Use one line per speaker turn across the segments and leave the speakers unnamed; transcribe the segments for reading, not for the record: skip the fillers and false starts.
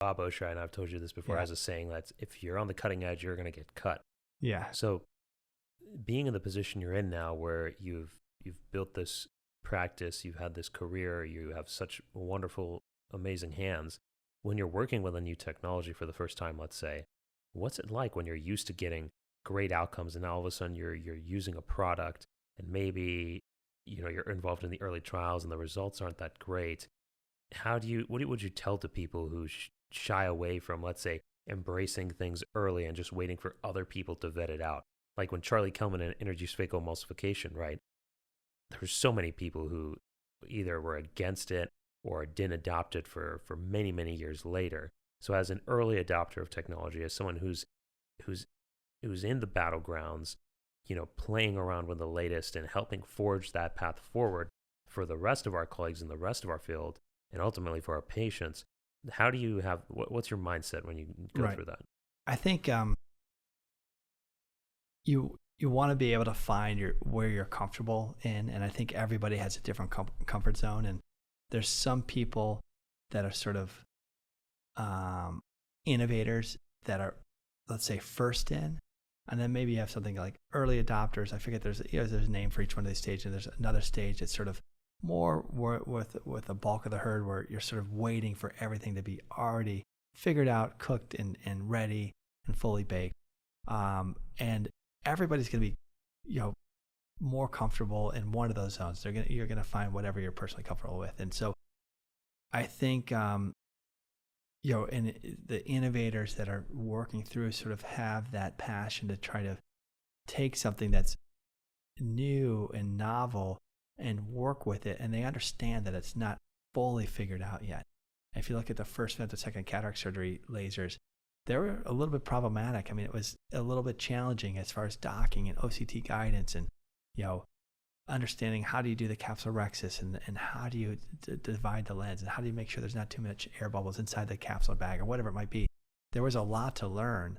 Bob Oshai, and I've told you this before, has a saying that if you're on the cutting edge, you're going to get cut.
Yeah.
So being in the position you're in now, where you've built this practice, you've had this career, you have such wonderful, amazing hands. When you're working with a new technology for the first time, let's say, what's it like when you're used to getting great outcomes and now all of a sudden you're using a product and maybe you're involved in the early trials and the results aren't that great? What would you tell to people who shy away from, let's say, embracing things early and just waiting for other people to vet it out? Like when Charlie Kelman introduced phacoemulsification, right? There were so many people who either were against it or didn't adopt it for many, many years later. So as an early adopter of technology, as someone who's in the battlegrounds, playing around with the latest and helping forge that path forward for the rest of our colleagues in the rest of our field, and ultimately for our patients, how do you have, what's your mindset when you go through that?
I think you want to be able to find where you're comfortable in, and I think everybody has a different comfort zone, and there's some people that are sort of innovators that are, let's say, first in, and then maybe you have something like early adopters. I forget, there's a name for each one of these stages, and there's another stage that's sort of more with the bulk of the herd, where you're sort of waiting for everything to be already figured out, cooked, and ready and fully baked. And everybody's going to be, more comfortable in one of those zones. You're going to find whatever you're personally comfortable with. And so I think, and the innovators that are working through sort of have that passion to try to take something that's new and novel and work with it. And they understand that it's not fully figured out yet. If you look at the first femtosecond cataract surgery lasers, they were a little bit problematic. I mean, it was a little bit challenging as far as docking and OCT guidance and, understanding how do you do the capsulorhexis and how do you divide the lens and how do you make sure there's not too much air bubbles inside the capsule bag or whatever it might be. There was a lot to learn.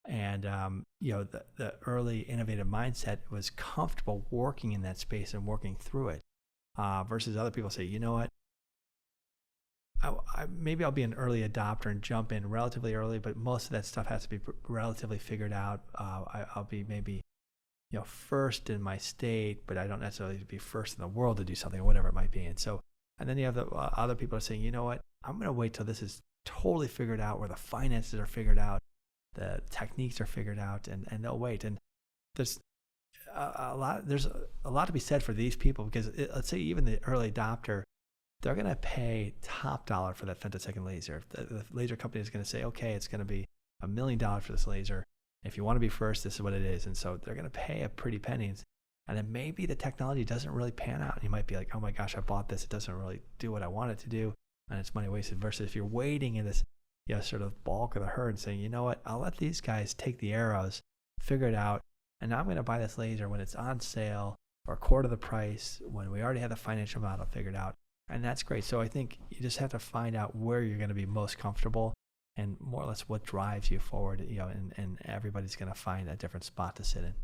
And, the early innovative mindset was comfortable working in that space and working through it versus other people say, you know what, maybe I'll be an early adopter and jump in relatively early, but most of that stuff has to be relatively figured out. I'll be maybe, first in my state, but I don't necessarily be first in the world to do something or whatever it might be. And then you have the other people are saying, you know what, I'm going to wait till this is totally figured out, where the finances are figured out, the techniques are figured out, and they'll wait. And there's a lot to be said for these people, because let's say even the early adopter, they're going to pay top dollar for that femtosecond laser. The laser company is going to say, okay, it's going to be $1 million for this laser. If you want to be first, this is what it is. And so they're going to pay a pretty pennies. And then maybe the technology doesn't really pan out. And you might be like, oh my gosh, I bought this. It doesn't really do what I want it to do. And it's money wasted. Versus if you're waiting in this, sort of bulk of the herd and saying, you know what, I'll let these guys take the arrows, figure it out. And now I'm going to buy this laser when it's on sale for a quarter of the price, when we already have the financial model figured out. And that's great. So I think you just have to find out where you're going to be most comfortable and more or less what drives you forward, and everybody's going to find a different spot to sit in.